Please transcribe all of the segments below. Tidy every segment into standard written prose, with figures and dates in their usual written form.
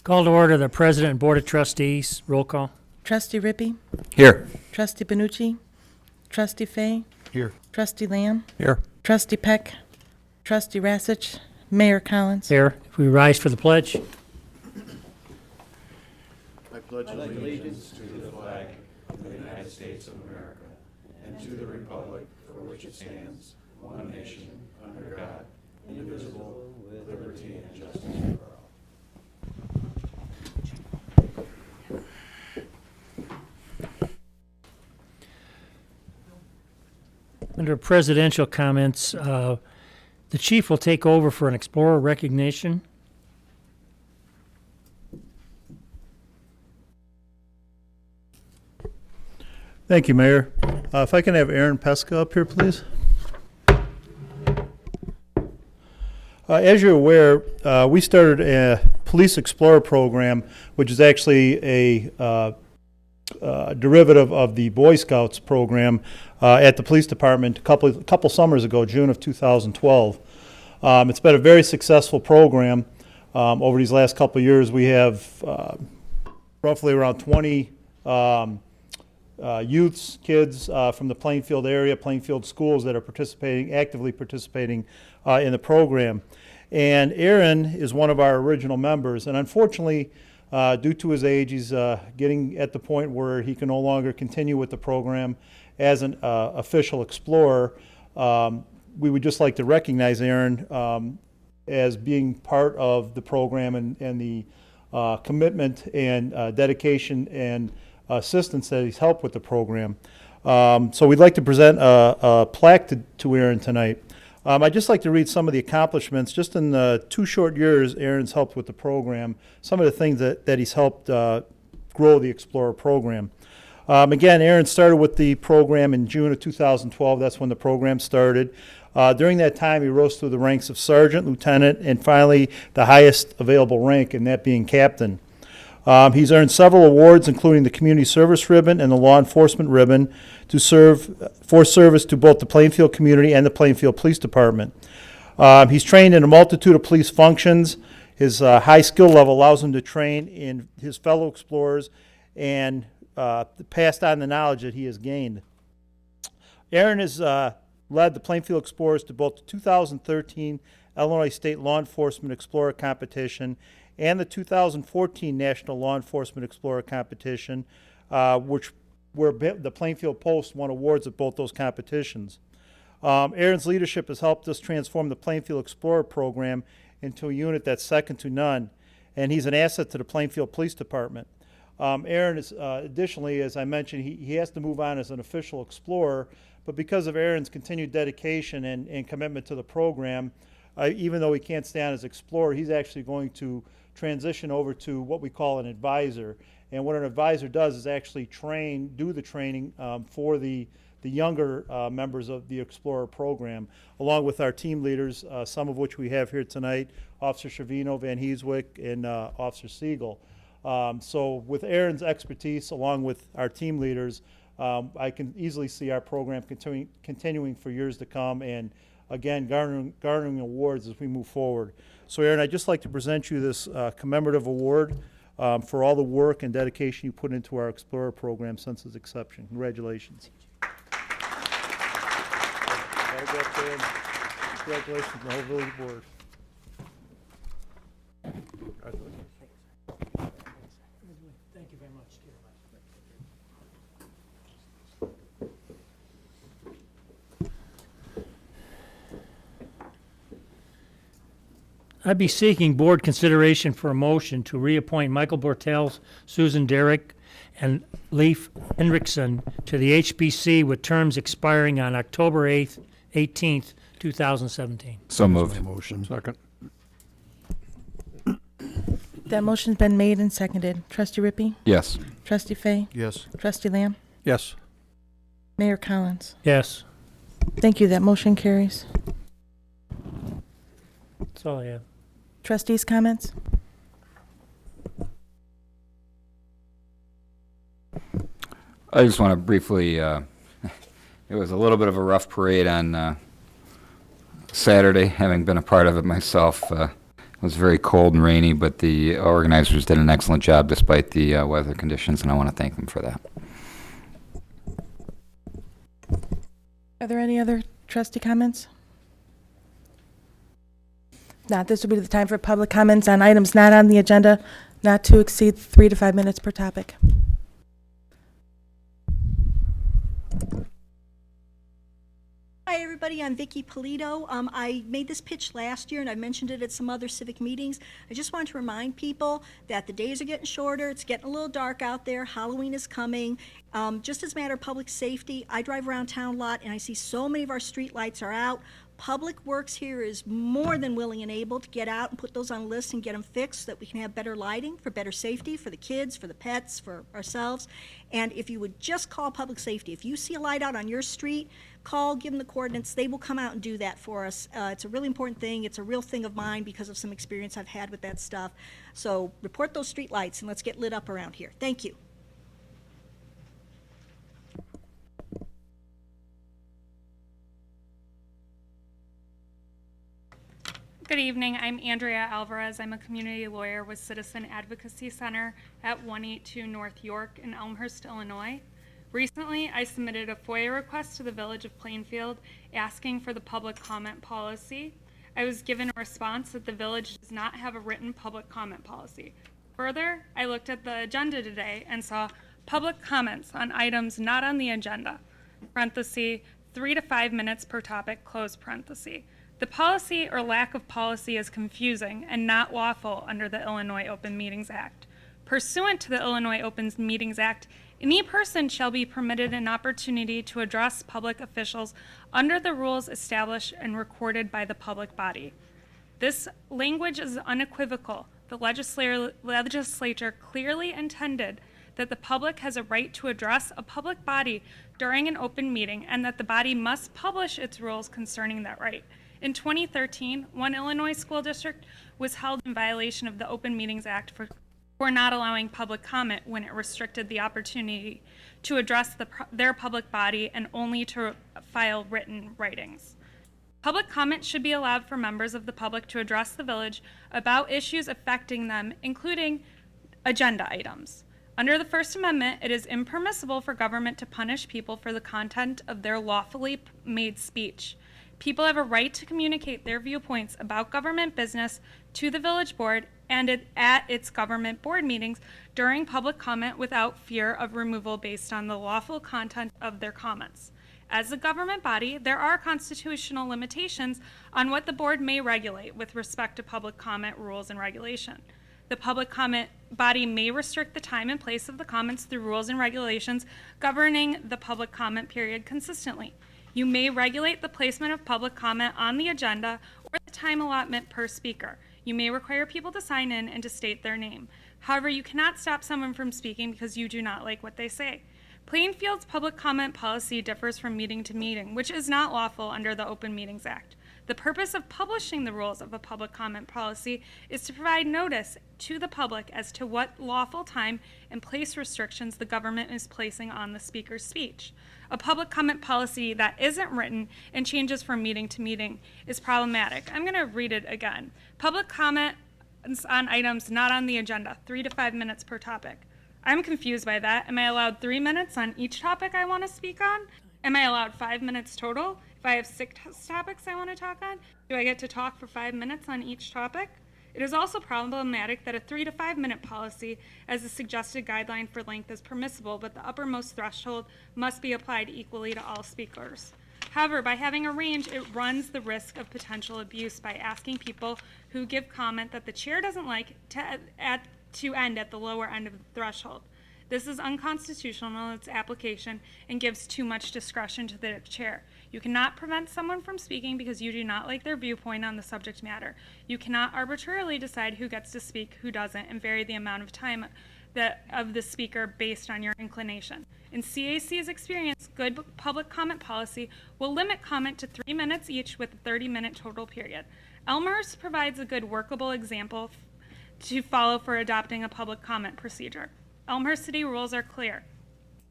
Call to order the President and Board of Trustees. Roll call. Trustee Rippey, Here. Trustee Benucci, Trustee Fay, Here. Trustee Lamb, Here. Trustee Peck, Trustee Rassich, Mayor Collins. Here, if we rise for the pledge. Under presidential comments, the chief will take over for an Explorer recognition. Thank you, Mayor. If I can have Aaron Pesca up here, please. As you're aware, we started a Police Explorer program, which is actually a derivative of the Boy Scouts program at the police department a couple summers ago, June of 2012. It's been a very successful program. Over these last couple of years, we have roughly around 20 youths, kids from the Plainfield area, Plainfield schools that are actively participating in the program. And Aaron is one of our original members, and unfortunately, due to his age, he's getting at the point where he can no longer continue with the program as an official explorer. We would just like to recognize Aaron as being part of the program and the commitment and dedication and assistance that he's helped with the program. So we'd like to present a plaque to Aaron tonight. I'd just like to read some of the accomplishments. Just in the 2 short years Aaron's helped with the program, some of the things that he's helped grow the Explorer program. Again, Aaron started with the program in June of 2012. That's when the program started. During that time, he rose through the ranks of sergeant, lieutenant, and finally the highest available rank, and that being captain. He's earned several awards, including the Community Service Ribbon and the Law Enforcement Ribbon, for service to both the Plainfield community and the Plainfield Police Department. He's trained in a multitude of police functions. His high skill level allows him to train in his fellow explorers and passed on the knowledge that he has gained. Aaron has led the Plainfield Explorers to both the 2013 Illinois State Law Enforcement Explorer Competition and the 2014 National Law Enforcement Explorer Competition, where the Plainfield Post won awards at both those competitions. Aaron's leadership has helped us transform the Plainfield Explorer program into a unit that's second to none, and he's an asset to the Plainfield Police Department. Aaron is, additionally, as I mentioned, he has to move on as an official explorer, but because of Aaron's continued dedication and commitment to the program, even though he can't stay on as explorer, he's actually going to transition over to what we call an advisor. And what an advisor does is actually do the training for the younger members of the Explorer program, along with our team leaders, some of which we have here tonight, Officer Shavino, Van Heeswick, and Officer Siegel. So with Aaron's expertise, along with our team leaders, I can easily see our program continuing for years to come, and again, garnering awards as we move forward. So Aaron, I'd just like to present you this commemorative award for all the work and dedication you put into our Explorer program since its inception. Congratulations. Congratulations to the whole village board. Thank you very much. I'd be seeking board consideration for a motion to reappoint Michael Bortels, Susan Derrick, and Leif Henriksen to the HPC with terms expiring on October 18th, 2017. So moved. Motion. Second. That motion's been made and seconded. Trustee Rippey, Yes. Trustee Fay, Yes. Trustee Lamb, Yes. Mayor Collins. Yes, Thank you. That motion carries. that's all I have. Trustees' comments? I just want to briefly, it was a little bit of a rough parade on Saturday, having been a part of it myself. It was very cold and rainy, but the organizers did an excellent job despite the weather conditions, and I want to thank them for that. Are there any other trustee comments? Not, this will be the time for public comments on items not on the agenda, not to exceed 3 to 5 minutes per topic. Hi, everybody. I'm Vicki Polito. I made this pitch last year, and I mentioned it at some other civic meetings. I just want to remind people that the days are getting shorter. It's getting a little dark out there. Halloween is coming. Just as a matter of public safety, I drive around town a lot, and I see so many of our street lights are out. Public Works here is more than willing and able to get out and put those on lists and get them fixed so that we can have better lighting for better safety for the kids, for the pets, for ourselves. And if you would just call public safety, if you see a light out on your street, call, give them the coordinates. They will come out and do that for us. It's a really important thing. It's a real thing of mine because of some experience I've had with that stuff. So report those street lights and let's get lit up around here. Thank you. Good evening. I'm Andrea Alvarez. I'm a community lawyer with Citizen Advocacy Center at 182 North York in Elmhurst, Illinois. Recently, I submitted a FOIA request to the Village of Plainfield asking for the public comment policy. I was given a response that the village does not have a written public comment policy. Further, I looked at the agenda today and saw public comments on items not on the agenda, parenthesis, 3 to 5 minutes per topic, close parenthesis. The policy or lack of policy is confusing and not lawful under the Illinois Open Meetings Act. Pursuant to the Illinois Open Meetings Act, any person shall be permitted an opportunity to address public officials under the rules established and recorded by the public body. This language is unequivocal. The legislature clearly intended that the public has a right to address a public body during an open meeting and that the body must publish its rules concerning that right. In 2013, one Illinois school district was held in violation of the Open Meetings Act for not allowing public comment when it restricted the opportunity to address their public body and only to file written writings. Public comment should be allowed for members of the public to address the village about issues affecting them, including agenda items. Under the First Amendment, it is impermissible for government to punish people for the content of their lawfully made speech. People have a right to communicate their viewpoints about government business to the village board and at its government board meetings during public comment without fear of removal based on the lawful content of their comments. As a government body, there are constitutional limitations on what the board may regulate with respect to public comment rules and regulation. The public comment body may restrict the time and place of the comments through rules and regulations governing the public comment period consistently. You may regulate the placement of public comment on the agenda or the time allotment per speaker. You may require people to sign in and to state their name. However, you cannot stop someone from speaking because you do not like what they say. Plainfield's public comment policy differs from meeting to meeting, which is not lawful under the Open Meetings Act. The purpose of publishing the rules of a public comment policy is to provide notice to the public as to what lawful time and place restrictions the government is placing on the speaker's speech. A public comment policy that isn't written and changes from meeting to meeting is problematic. I'm going to read it again. Public comments on items not on the agenda, 3 to 5 minutes per topic. I'm confused by that. Am I allowed 3 minutes on each topic I want to speak on? Am I allowed 5 minutes total? If I have 6 topics I want to talk on, do I get to talk for 5 minutes on each topic? It is also problematic that a 3 to 5 minute policy as a suggested guideline for length is permissible, but the uppermost threshold must be applied equally to all speakers. However, by having a range, it runs the risk of potential abuse by asking people who give comment that the chair doesn't like to end at the lower end of the threshold. This is unconstitutional in its application and gives too much discretion to the chair. You cannot prevent someone from speaking because you do not like their viewpoint on the subject matter. You cannot arbitrarily decide who gets to speak, who doesn't, and vary the amount of time of the speaker based on your inclination. In CAC's experience, good public comment policy will limit comment to 3 minutes each with a 30-minute total period. Elmhurst provides a good workable example to follow for adopting a public comment procedure. Elmhurst City rules are clear.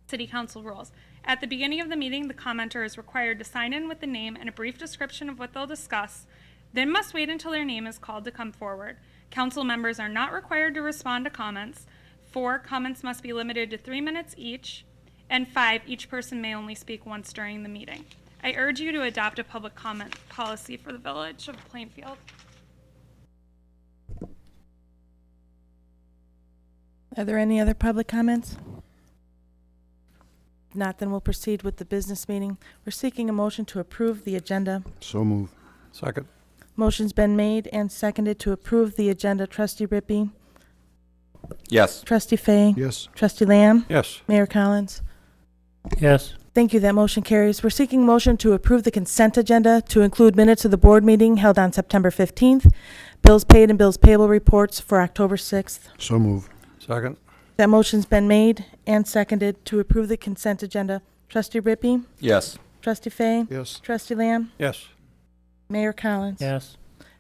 City Council rules. At the beginning of the meeting, the commenter is required to sign in with the name and a brief description of what they'll discuss. then must wait until their name is called to come forward. Council members are not required to respond to comments. 4, comments must be limited to 3 minutes each. And 5, each person may only speak once during the meeting. I urge you to adopt a public comment policy for the Village of Plainfield. Are there any other public comments? Not, then we'll proceed with the business meeting. We're seeking a motion to approve the agenda. So move. Second. Motion's been made and seconded to approve the agenda. Trustee Rippey, Yes. Trustee Fay, Yes. Trustee Lamb, Yes. Mayor Collins. Yes. Thank you. That motion carries. We're seeking motion to approve the consent agenda to include minutes of the board meeting held on September 15th, bills paid and bills payable reports for October 6th. So move. Second. That motion's been made and seconded to approve the consent agenda. Trustee Rippey, Yes. Trustee Fay, Yes. Trustee Lamb, Yes. Mayor Collins. Yes.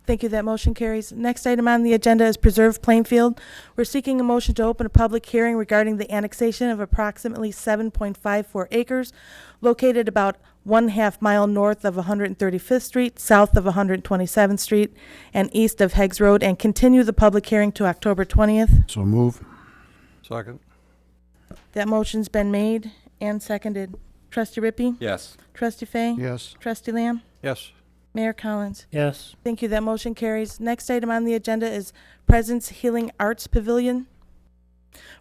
Thank you. That motion carries. Next item on the agenda is Preserve Plainfield. We're seeking a motion to open a public hearing regarding the annexation of approximately 7.54 acres located about 1/2 mile north of 135th Street, south of 127th Street, and east of Heggs Road, and continue the public hearing to October 20th. So move. Second. That motion's been made and seconded. Trustee Rippey, Yes. Trustee Fay, Yes. Trustee Lamb, Yes. Mayor Collins. Yes. Thank you. That motion carries. Next item on the agenda is Presence Healing Arts Pavilion.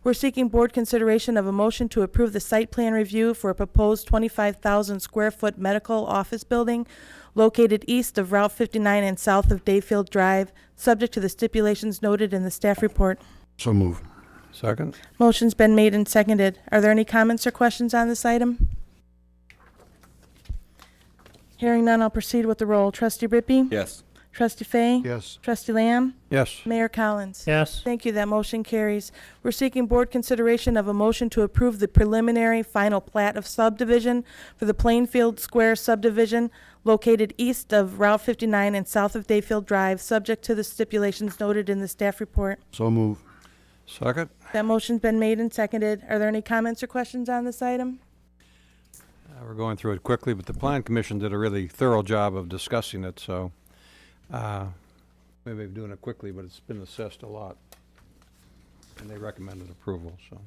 We're seeking board consideration of a motion to approve the site plan review for a proposed 25,000 square foot medical office building located east of Route 59 and south of Dayfield Drive, subject to the stipulations noted in the staff report. So move. Second. Motion's been made and seconded. Are there any comments or questions on this item? Hearing none, I'll proceed with the roll. Trustee Rippey? Yes. Trustee Fay? Yes. Trustee Lamb? Yes. Mayor Collins? Yes. Thank you. That motion carries. We're seeking board consideration of a motion to approve the preliminary final plat of subdivision for the Plainfield Square subdivision located east of Route 59 and south of Dayfield Drive, subject to the stipulations noted in the staff report. So move. Second. That motion's been made and seconded. Are there any comments or questions on this item? We're going through it quickly, but the Plan Commission did a really thorough job of discussing it, so maybe doing it quickly, but it's been assessed a lot. And they recommended approval, so.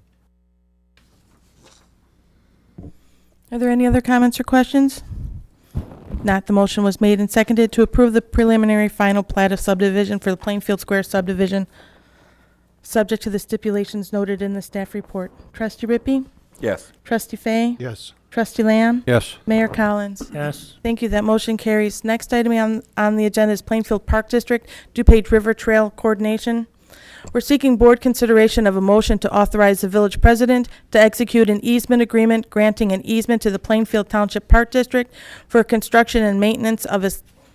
Are there any other comments or questions? Not, the motion was made and seconded to approve the preliminary final plat of subdivision for the Plainfield Square subdivision, subject to the stipulations noted in the staff report. Trustee Rippey? Yes. Trustee Fay? Yes. Trustee Lamb? Yes. Mayor Collins? Yes. Thank you. That motion carries. Next item on the agenda is Plainfield Park District, DuPage River Trail Coordination. We're seeking board consideration of a motion to authorize the village president to execute an easement agreement granting an easement to the Plainfield Township Park District for construction and maintenance of a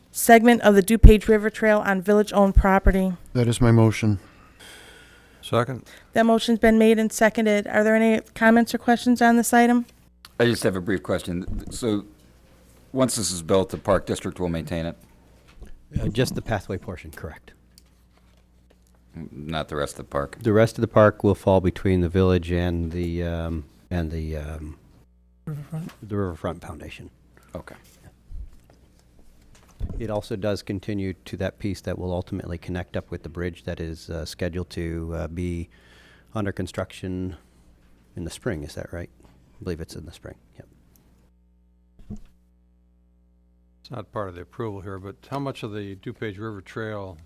segment of the DuPage River Trail on village-owned property. That is my motion. Second. That motion's been made and seconded. Are there any comments or questions on this item? I just have a brief question. So, once this is built, the Park District will maintain it, Just the pathway portion, correct. not the rest of the park? The rest of the park will fall between the village and the Riverfront Foundation. Okay. It also does continue to that piece that will ultimately connect up with the bridge that is scheduled to be under construction in the spring. Is that right? I believe it's in the spring. Yep. It's not part of the approval here, but how much of the DuPage River Trail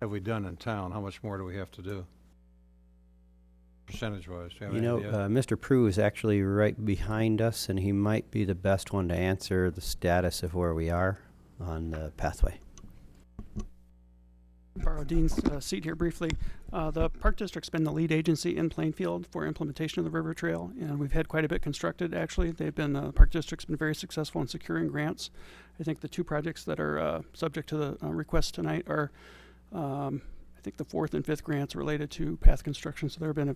have we done in town? How much more do we have to do? Percentage-wise, do you have You any know, idea? Mr. Prue is actually right behind us, and he might be the best one to answer the status of where we are on the pathway. Borrow Dean's seat here briefly. The Park District's been the lead agency in Plainfield for implementation of the River Trail, and we've had quite a bit constructed, actually. The Park District's been very successful in securing grants. I think the two projects that are subject to the request tonight are, I think the 4th and 5th grants related to path construction. So there have been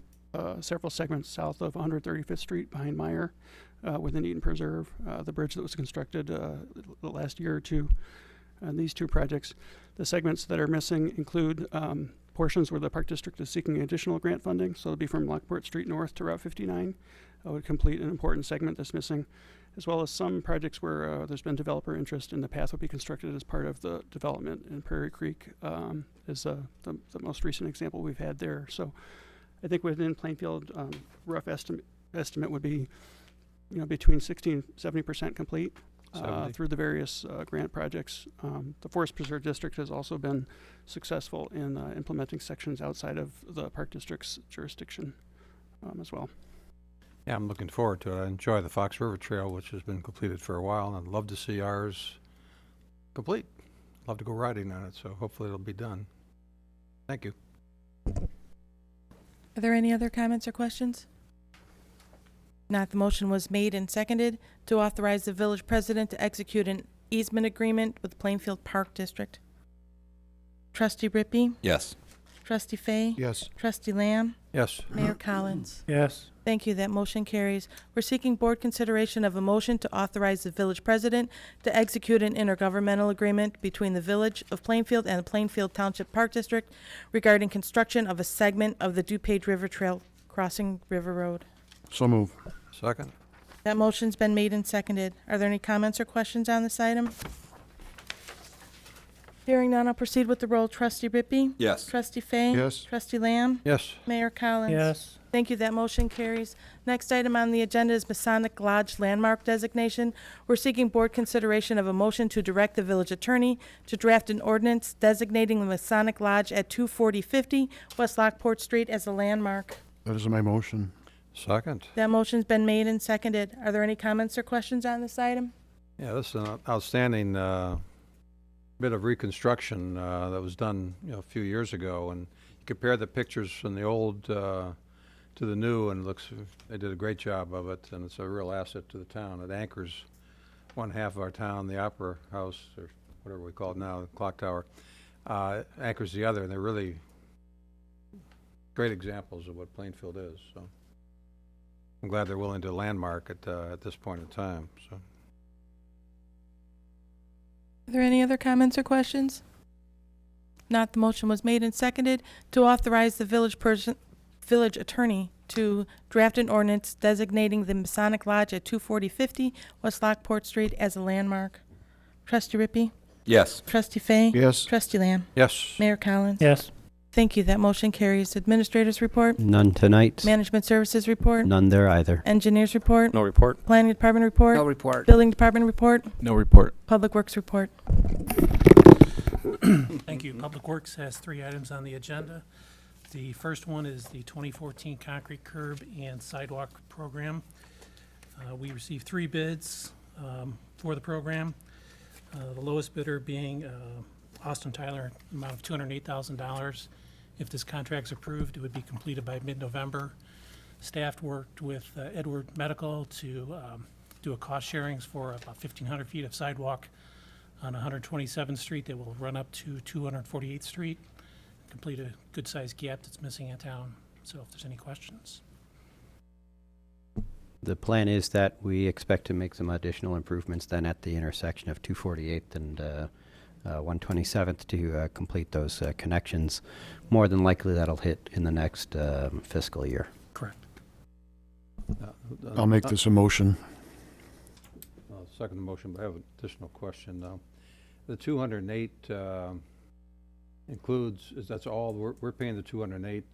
several segments south of 135th Street behind Meyer within Eden Preserve, the bridge that was constructed the last year or two. And these two projects, the segments that are missing include portions where the Park District is seeking additional grant funding. So it'll be from Lockport Street North to Route 59. Would complete an important segment that's missing. as well as some projects where there's been developer interest and the path will be constructed as part of the development. And Prairie Creek is the most recent example we've had there. So I think within Plainfield, rough estimate would be, between 60 and 70% complete 70. through the various grant projects. The Forest Preserve District has also been successful in implementing sections outside of the Park District's jurisdiction as well. Yeah, I'm looking forward to it. I enjoy the Fox River Trail, which has been completed for a while, and I'd love to see ours complete. Love to go riding on it, so hopefully it'll be done. Thank you. Are there any other comments or questions? Not, the motion was made and seconded to authorize the village president to execute an easement agreement with Plainfield Park District. Trustee Rippey, Yes. Trustee Fay, Yes. Trustee Lamb, Yes. Mayor Collins. Yes. Thank you. That motion carries. We're seeking board consideration of a motion to authorize the village president to execute an intergovernmental agreement between the Village of Plainfield and the Plainfield Township Park District regarding construction of a segment of the DuPage River Trail crossing River Road. So move. Second? That motion's been made and seconded. Are there any comments or questions on this item? Hearing none, I'll proceed with the roll. Trustee Rippey? Yes. Trustee Fay? Yes. Trustee Lamb? Yes. Mayor Collins? Yes. Thank you. That motion carries. Next item on the agenda is Masonic Lodge landmark designation. We're seeking board consideration of a motion to direct the village attorney to draft an ordinance designating the Masonic Lodge at 24050 West Lockport Street as a landmark. That is my motion. Second? That motion's been made and seconded. Are there any comments or questions on this item? Yeah, this is an outstanding bit of reconstruction that was done, a few years ago, and you compare the pictures from the old to the new, and they did a great job of it, and it's a real asset to the town. It anchors one half of our town, the Opera House, or whatever we call it now, the Clock Tower, anchors the other, and they're really great examples of what Plainfield is. So I'm glad they're willing to landmark it at this point in time. So. Are there any other comments or questions? Not, the motion was made and seconded to authorize the village attorney to draft an ordinance designating the Masonic Lodge at 24050 West Lockport Street as a landmark. Trustee Rippey? Yes. Trustee Fay? Yes. Trustee Lamb? Yes. Mayor Collins? Yes. Thank you. That motion carries. Administrators report? None tonight. Management Services report? None there either. Engineers report? No report. Planning Department report? No report. Building Department report? No report. Public Works report? Thank you. Public Works has 3 items on the agenda. The first one is the 2014 concrete curb and sidewalk program. We received 3 bids for the program. The lowest bidder being Austin Tyler, amount of $208,000. If this contract's approved, it would be completed by mid-November. Staff worked with Edward Medical to do a cost sharings for about 1,500 feet of sidewalk on 127th Street that will run up to 248th Street, complete a good-sized gap that's missing in town. So if there's any questions. The plan is that we expect to make some additional improvements then at the intersection of 248th and 127th to complete those connections. More than likely that'll hit in the next fiscal year. Correct. I'll make this a motion. I'll second the motion, but I have an additional question. The 208 includes, that's all, we're paying the 208?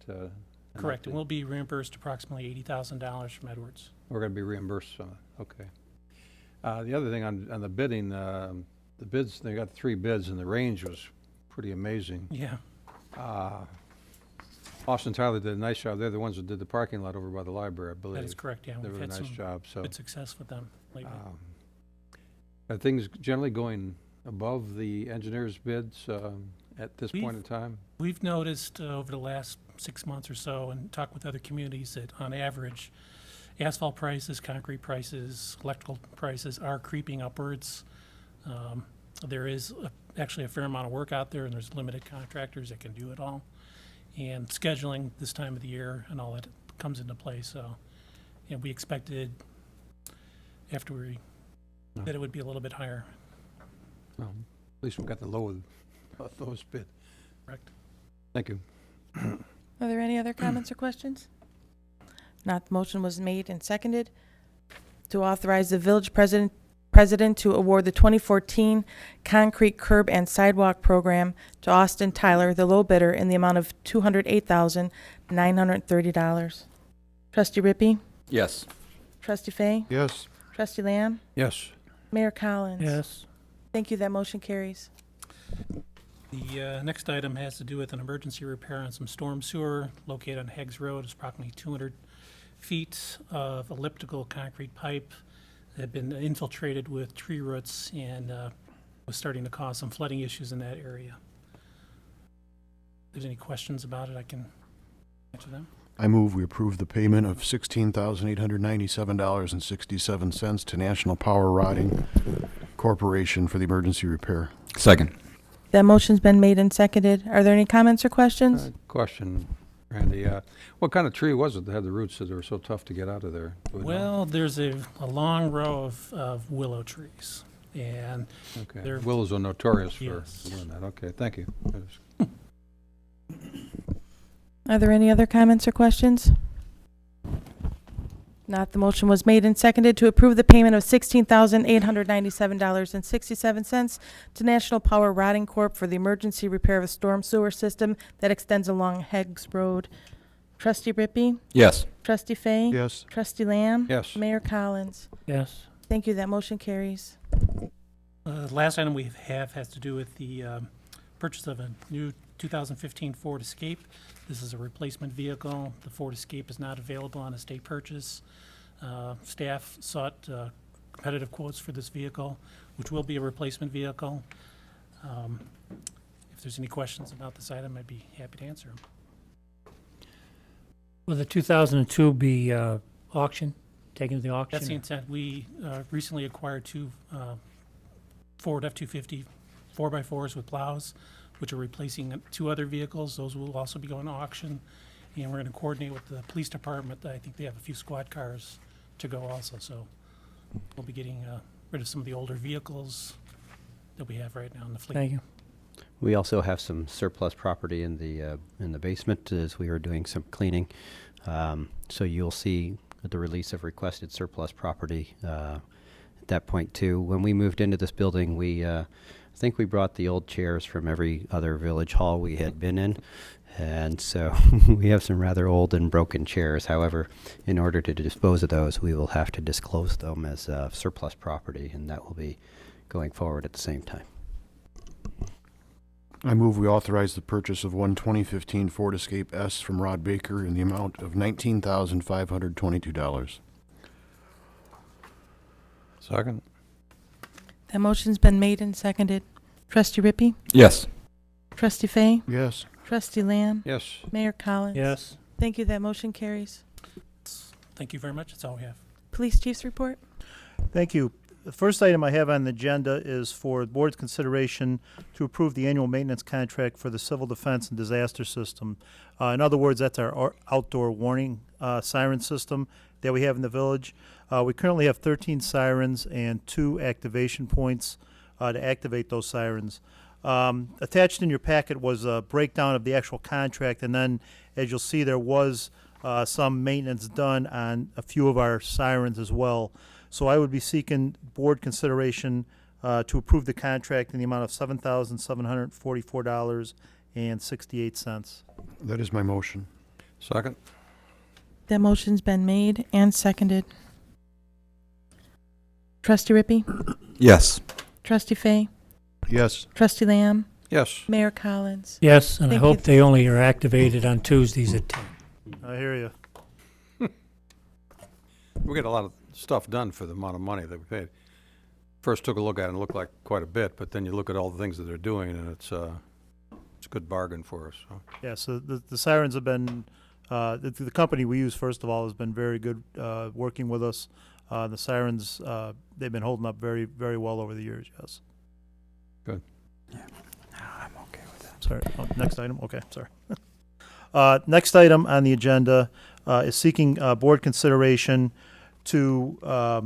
Correct, and we'll be reimbursed approximately $80,000 from Edwards. We're going to be reimbursed on it, okay. The other thing on the bidding, the bids, they got 3 bids, and the range was pretty amazing. Yeah, Austin Tyler did a nice job. They're the ones that did the parking lot over by the library, I believe. that is correct, yeah. They We've did a had nice some job, so. good success with them lately. Are things generally going above the engineer's bids at this point in time? We've noticed over the last 6 months or so, and talked with other communities, that on average, asphalt prices, concrete prices, electrical prices are creeping upwards. There is actually a fair amount of work out there, and there's limited contractors that can do it all. And scheduling this time of the year and all that comes into play. So, we expected after we that it would be a little bit higher. Well, at least we got the lowest bid. Correct. Thank you. Are there any other comments or questions? Not, the motion was made and seconded to authorize the village president to award the 2014 concrete curb and sidewalk program to Austin Tyler, the low bidder, in the amount of $208,930. Trustee Rippey? Yes. Trustee Fay? Yes. Trustee Lamb? Yes. Mayor Collins? Yes. Thank you. That motion carries. The next item has to do with an emergency repair on some storm sewer located on Heggs Road. It's approximately 200 feet of elliptical concrete pipe that had been infiltrated with tree roots and was starting to cause some flooding issues in that area. If there's any questions about it, I can answer them. I move we approve the payment of $16,897.67 to National Power Rotting Corporation for the emergency repair. Second. That motion's been made and seconded. Are there any comments or questions? Question, Randy. What kind of tree was it that had the roots that were so tough to get out of there? Do we know? Well, there's a long row of willow trees, and Okay. they're- Willows are notorious for Yes. doing that. Okay, thank you. Are there any other comments or questions? Not. The motion was made and seconded to approve the payment of $16,897.67 to National Power Rotting Corp. for the emergency repair of a storm sewer system that extends along Heggs Road. Trustee Rippey? Yes. Trustee Fay? Yes. Trustee Lamb? Yes. Mayor Collins? Yes. Thank you. That motion carries. last item we have has to do with the purchase of a new 2015 Ford Escape. This is a replacement vehicle. The Ford Escape is not available on a state purchase. Staff sought competitive quotes for this vehicle, which will be a replacement vehicle. If there's any questions about this item, I'd be happy to answer them. Will the 2002 be auction, taken to the auction? That's the intent. We recently acquired two Ford F-250 4x4s with plows, which are replacing two other vehicles. Those will also be going to auction, and we're going to coordinate with the police department. I think they have a few squad cars to go also, so we'll be getting rid of some of the older vehicles that we have right now in the fleet. Thank you. We also have some surplus property in the basement as we are doing some cleaning. So you'll see the release of requested surplus property at that point too. When we moved into this building, we I think we brought the old chairs from every other village hall we had been in. And so we have some rather old and broken chairs. However, in order to dispose of those, we will have to disclose them as surplus property, and that will be going forward at the same time. I move we authorize the purchase of one 2015 Ford Escape S from Rod Baker in the amount of $19,522. Second? That motion's been made and seconded. Trustee Rippey? Yes. Trustee Fay? Yes. Trustee Lamb? Yes. Mayor Collins? Yes. Thank you. That motion carries. Thank you very much. That's all we have. Police Chief's report. Thank you. The first item I have on the agenda is for the board's consideration to approve the annual maintenance contract for the Civil Defense and Disaster System. In other words, that's our outdoor warning siren system that we have in the village. We currently have 13 sirens and 2 activation points to activate those sirens. Attached in your packet was a breakdown of the actual contract, and then, as you'll see, there was some maintenance done on a few of our sirens as well. So I would be seeking board consideration to approve the contract in the amount of $7,744.68. That is my motion. Second? That motion's been made and seconded. Trustee Rippey? Yes. Trustee Fay? Yes. Trustee Lamb? Yes. Mayor Collins? Yes, and I Thank hope you. they only are activated on Tuesdays at 10. I hear you. We get a lot of stuff done for the amount of money that we paid. First took a look at it and it looked like quite a bit, but then you look at all the things that they're doing and it's a good bargain for us. So. Yeah, so the sirens have been, the company we use, first of all, has been very good working with us. The sirens, they've been holding up very, very well over the years, yes. Good. I'm okay with that. Sorry, next item, okay, sorry. Next item on the agenda is seeking board consideration to,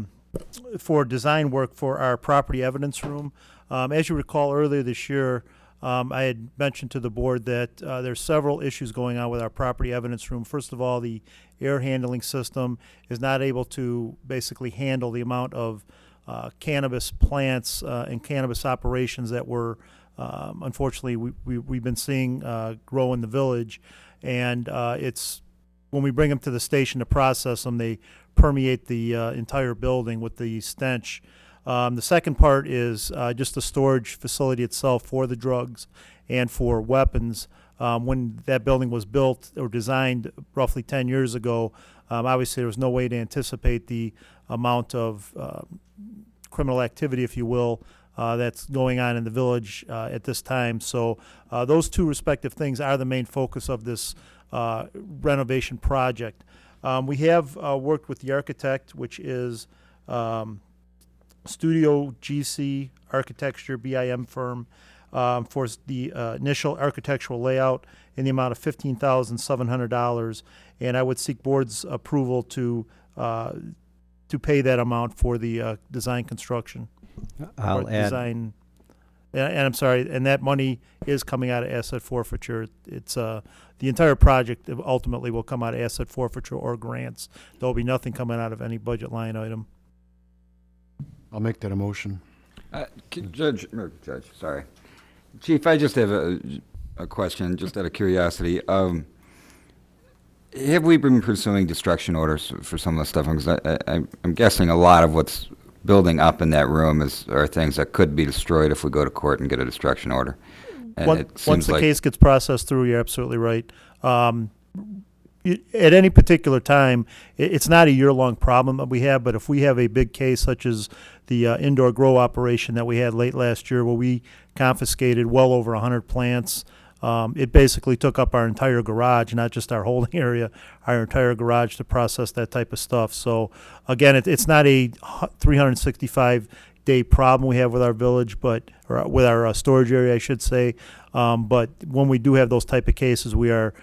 for design work for our property evidence room. As you recall, earlier this year, I had mentioned to the board that there's several issues going on with our property evidence room. First of all, the air handling system is not able to basically handle the amount of cannabis plants and cannabis operations that we're unfortunately we've been seeing grow in the village, and it's when we bring them to the station to process them, they permeate the entire building with the stench. The second part is just the storage facility itself for the drugs and for weapons. When that building was built or designed roughly 10 years ago, obviously there was no way to anticipate the amount of criminal activity, if you will, that's going on in the village at this time. So those two respective things are the main focus of this renovation project. We have worked with the architect, which is Studio GC Architecture, BIM firm, for the initial architectural layout in the amount of $15,700, and I would seek board's approval to pay that amount for the design construction. I'll Or add, design, and I'm sorry, and that money is coming out of asset forfeiture. It's the entire project ultimately will come out of asset forfeiture or grants. There'll be nothing coming out of any budget line item. I'll make that a motion. Judge, sorry. Chief, I just have a question, just out of curiosity. Have we been pursuing destruction orders for some of the stuff? Because I'm guessing a lot of what's building up in that room are things that could be destroyed if we go to court and get a destruction order. And it Once seems the like case gets processed through, you're absolutely right. At any particular time, it's not a year-long problem that we have, but if we have a big case such as the indoor grow operation that we had late last year where we confiscated well over 100 plants, it basically took up our entire garage, not just our holding area, our entire garage to process that type of stuff. So again, it's not a 365-day problem we have with our village, or with our storage area, I should say. But when we do have those type of cases, we are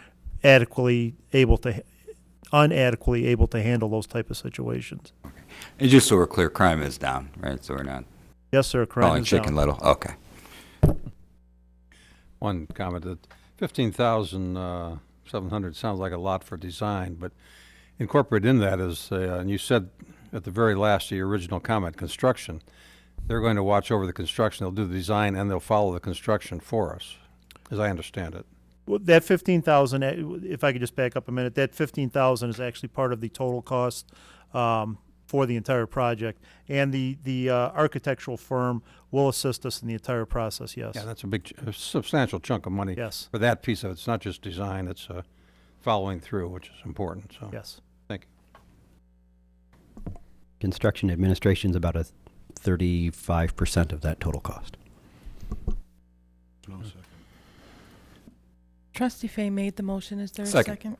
unadequately able to handle those type of situations. and just so we're clear, crime is down, right? So we're not Yes, sir. Crime calling is chicken down. little. Okay. One comment that 15,700 sounds like a lot for design, but incorporated in that is, and you said at the very last of your original comment, construction. They're going to watch over the construction. They'll do the design and they'll follow the construction for us, as I understand it. Well, that 15,000, if I could just back up a minute, that 15,000 is actually part of the total cost for the entire project, and the architectural firm will assist us in the entire process. Yes. Yeah, that's a substantial chunk of money. Yes. For that piece of it. It's not just design, it's following through, which is important, so. Yes. Thank you. construction administration's about a 35% of that total cost. No second. Trustee Fay made the motion. Is there a Second. second?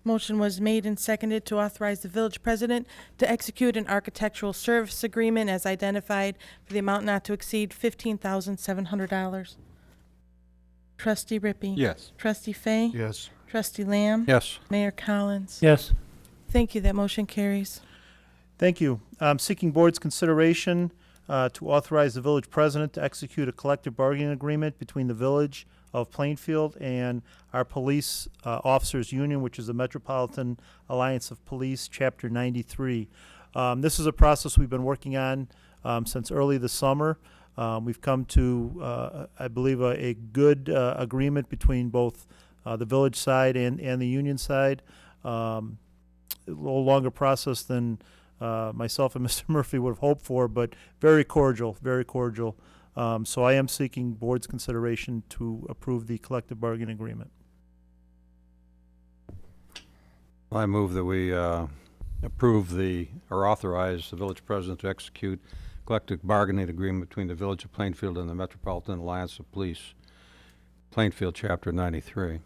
Motion was made and seconded to authorize the village president to execute an architectural service agreement as identified for the amount not to exceed $15,700. Trustee Rippey. Yes. Trustee Fay. Yes. Trustee Lamb. Yes. Mayor Collins. Yes. Thank you. That motion carries. Thank you. I'm seeking board's consideration to authorize the village president to execute a collective bargaining agreement between the village of Plainfield and our police officers union, which is the Metropolitan Alliance of Police, Chapter 93. This is a process we've been working on since early this summer. We've come to, I believe, a good agreement between both the village side and the union side. A little longer process than myself and Mr. Murphy would have hoped for, but very cordial, very cordial. So I am seeking board's consideration to approve the collective bargaining agreement. I move that we approve or authorize the village president to execute collective bargaining agreement between the Village of Plainfield and the Metropolitan Alliance of Police, Plainfield, Chapter 93.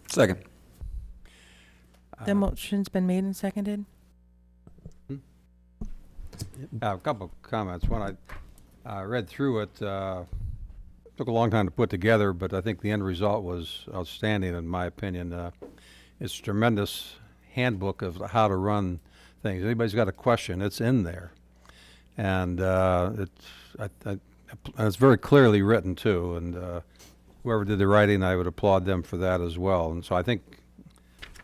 Second. The motion's been made and seconded. A couple of comments. One, I read through it. Took a long time to put together, but I think the end result was outstanding in my opinion. It's a tremendous handbook of how to run things. Anybody's got a question, it's in there. And I and it's very clearly written too, and whoever did the writing, I would applaud them for that as well. And so I think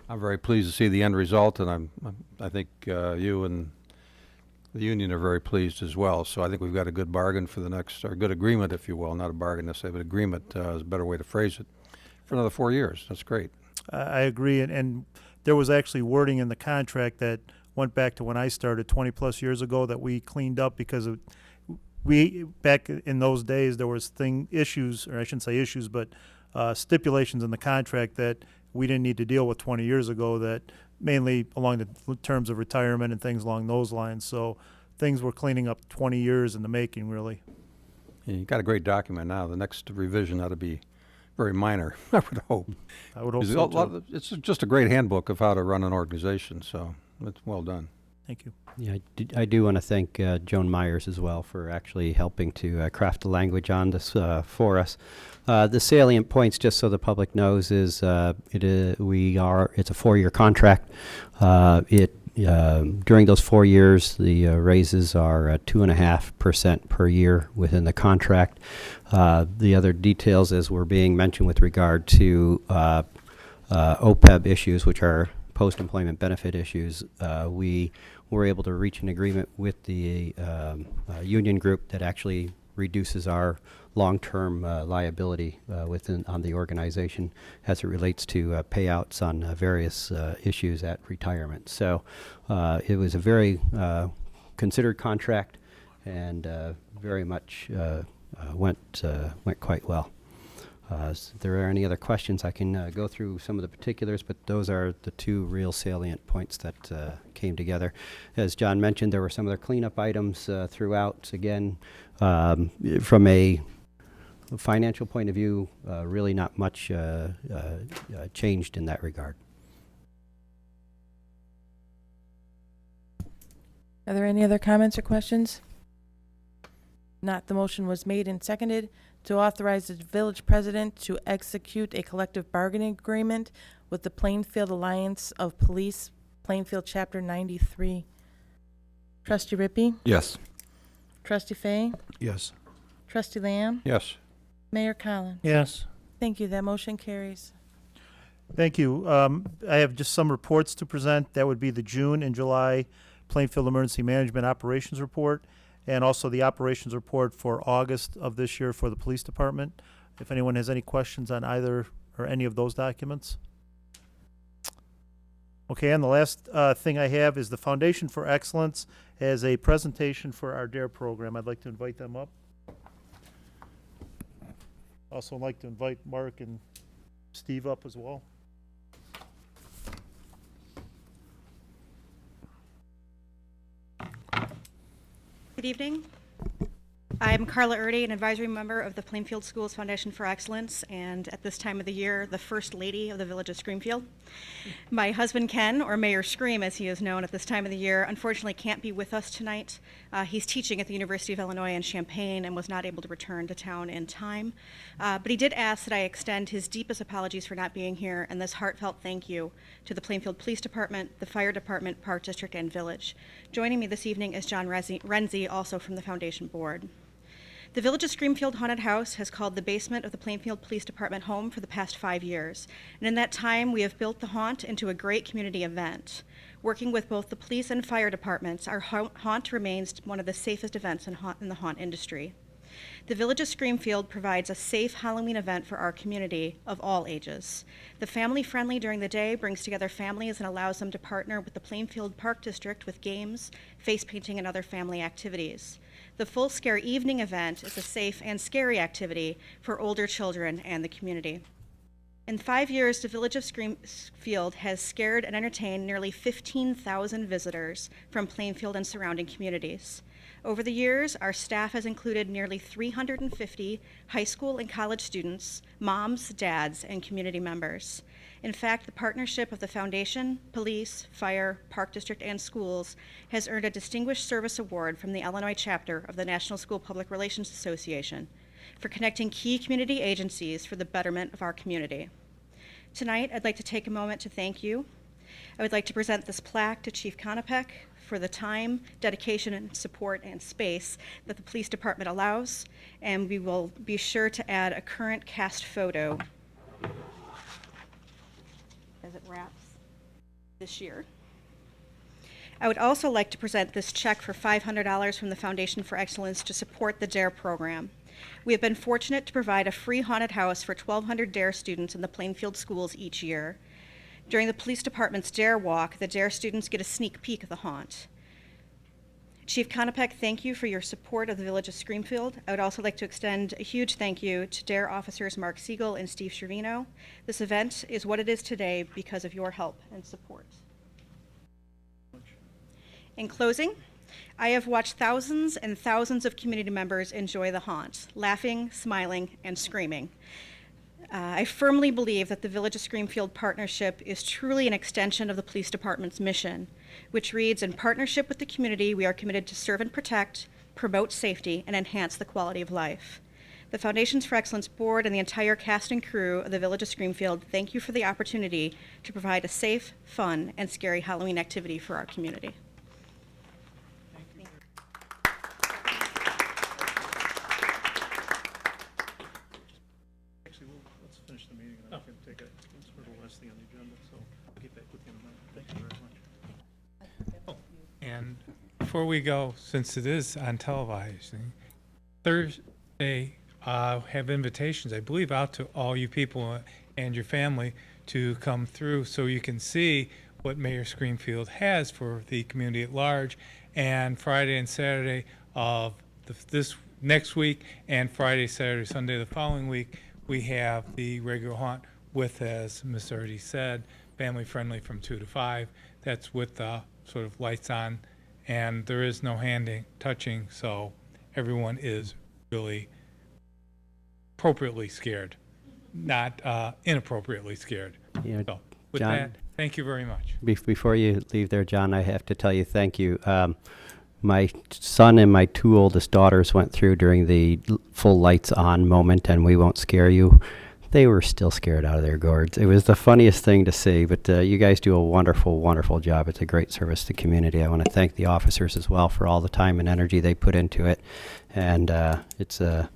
I'm very pleased to see the end result, and I think you and the union are very pleased as well. So I think we've got a good bargain for the next, or good agreement, if you will, not a bargain necessarily, but agreement is a better way to phrase it, for another 4 years. That's great. I agree, and there was actually wording in the contract that went back to when I started 20-plus years ago that we cleaned up because back in those days, there was issues, or I shouldn't say issues, but stipulations in the contract that we didn't need to deal with 20 years ago, that mainly along the terms of retirement and things along those lines. So things were cleaning up 20 years in the making, really. Yeah, you got a great document now. The next revision ought to be very minor, I would hope. I would hope It's so, too. It's just a great handbook of how to run an organization, so it's well done. Thank you. Yeah, I do want to thank Joan Myers as well for actually helping to craft the language on this for us. The salient points, just so the public knows, is it's a 4-year contract. During those 4 years, the raises are 2.5% per year within the contract. The other details, as were being mentioned with regard to OPEB issues, which are post-employment benefit issues, we were able to reach an agreement with the union group that actually reduces our long-term liability on the organization as it relates to payouts on various issues at retirement. So it was a very considered contract, and very much went quite well. If there are any other questions, I can go through some of the particulars, but those are the two real salient points that came together. As John mentioned, there were some other cleanup items throughout. Again, from a financial point of view, really not much changed in that regard. Are there any other comments or questions? Not, the motion was made and seconded to authorize the village president to execute a collective bargaining agreement with the Plainfield Alliance of Police, Plainfield Chapter 93. Trustee Rippey? Yes. Trustee Fay? Yes. Trustee Lamb? Yes. Mayor Collins? Yes. Thank you. That motion carries. Thank you. I have just some reports to present. That would be the June and July Plainfield Emergency Management Operations Report, and also the operations report for August of this year for the police department. If anyone has any questions on either or any of those documents. Okay, and the last thing I have is the Foundation for Excellence as a presentation for our DARE program. I'd like to invite them up. Also like to invite Mark and Steve up as well. Good evening. I'm Carla Erdy, an advisory member of the Plainfield Schools Foundation for Excellence, and at this time of the year, the First Lady of the Village of Screamfield. My husband, Ken, or Mayor Scream as he is known at this time of the year, unfortunately can't be with us tonight. He's teaching at the University of Illinois in Champaign and was not able to return to town in time. But he did ask that I extend his deepest apologies for not being here and this heartfelt thank you to the Plainfield Police Department, the Fire Department, Park District, and Village. Joining me this evening is John Renzi, also from the Foundation Board. The Village of Screamfield Haunted House has called the basement of the Plainfield Police Department home for the past 5 years. And in that time, we have built the haunt into a great community event. Working with both the police and fire departments, our haunt remains one of the safest events in the haunt industry. The Village of Screamfield provides a safe Halloween event for our community of all ages. The family-friendly during the day brings together families and allows them to partner with the Plainfield Park District with games, face painting, and other family activities. The Full Scare Evening event is a safe and scary activity for older children and the community. In 5 years, the Village of Screamfield has scared and entertained nearly 15,000 visitors from Plainfield and surrounding communities. Over the years, our staff has included nearly 350 high school and college students, moms, dads, and community members. In fact, the partnership of the Foundation, Police, Fire, Park District, and Schools has earned a Distinguished Service Award from the Illinois chapter of the National School Public Relations Association for connecting key community agencies for the betterment of our community. Tonight, I'd like to take a moment to thank you. I would like to present this plaque to Chief Konopek for the time, dedication, and support and space that the police department allows, and we will be sure to add a current cast photo as it wraps this year. I would also like to present this check for $500 from the Foundation for Excellence to support the DARE program. We have been fortunate to provide a free haunted house for 1,200 DARE students in the Plainfield schools each year. During the police department's DARE walk, the DARE students get a sneak peek of the haunt. Chief Konopek, thank you for your support of the Village of Screamfield. I would also like to extend a huge thank you to DARE officers Mark Siegel and Steve Shervino. This event is what it is today because of your help and support. In closing, I have watched thousands and thousands of community members enjoy the haunt, laughing, smiling, and screaming. I firmly believe that the Village of Screamfield partnership is truly an extension of the police department's mission, which reads, in partnership with the community, we are committed to serve and protect, promote safety, and enhance the quality of life. The Foundations for Excellence Board and the entire cast and crew of the Village of Screamfield thank you for the opportunity to provide a safe, fun, and scary Halloween activity for our community. Actually, let's finish the meeting, and I can take it. It's sort of the last thing on the agenda, so I'll get back with you in a minute. Thank you very much. And before we go, since it is on televising, Thursday, have invitations, I believe, out to all you people and your family to come through so you can see what Mayor Screamfield has for the community at large. And Friday and Saturday of this next week, and Friday, Saturday, Sunday the following week, we have the regular haunt with, as Ms. already said, family friendly from 2 to 5. That's with the sort of lights on, and there is no handing, touching, so everyone is really appropriately scared, not inappropriately scared. You know, So with John, that, thank you very much. Before you leave there, John, I have to tell you thank you. My son and my 2 oldest daughters went through during the full lights on moment, and we won't scare you. They were still scared out of their gourds. It was the funniest thing to see, but you guys do a wonderful, wonderful job. It's a great service to the community. I want to thank the officers as well for all the time and energy they put into it, and it's a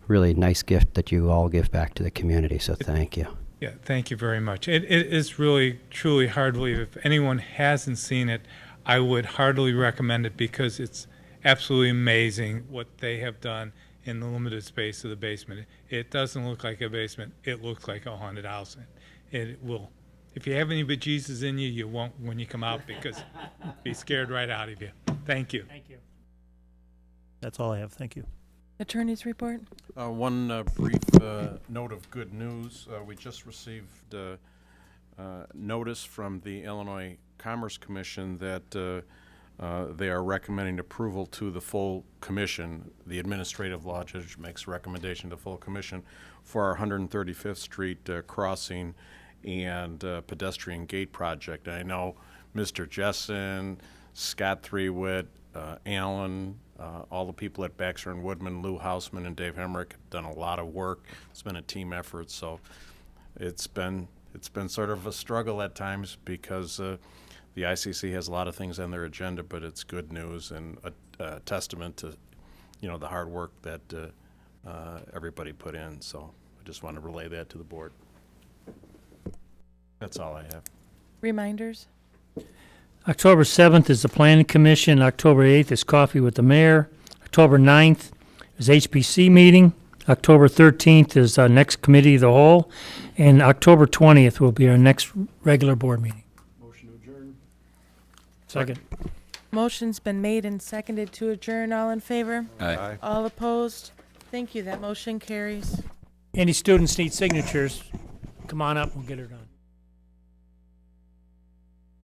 really nice gift that you all give back to the community, so thank you. Yeah, thank you very much. It is really, truly hard to believe. If anyone hasn't seen it, I would heartily recommend it because it's absolutely amazing what they have done in the limited space of the basement. It doesn't look like a basement. It looks like a haunted house. It will. If you have any bejesus in you, you won't when you come out because be scared right out of you. Thank you. Thank you. That's all I have. Thank you. Attorney's report? One brief note of good news. We just received notice from the Illinois Commerce Commission that they are recommending approval to the full commission. The administrative law judge makes a recommendation to full commission for our 135th Street crossing and pedestrian gate project. And I know Mr. Jessen, Scott Threewitt, Alan, all the people at Baxter and Woodman, Lou Hausman and Dave Hemrick have done a lot of work. It's been a team effort, so it's been sort of a struggle at times because the ICC has a lot of things on their agenda, but it's good news and a testament to, the hard work that everybody put in. So I just want to relay that to the board. That's all I have. Reminders? October 7th is the Planning Commission. October 8th is Coffee with the Mayor. October 9th is HPC meeting. October 13th is our next Committee of the Whole. And October 20th will be our next regular board meeting. Motion to adjourn. Second. Motion's been made and seconded to adjourn. All in favor? Aye. All opposed? Thank you. That motion carries. Any students need signatures, come on up, we'll get her done.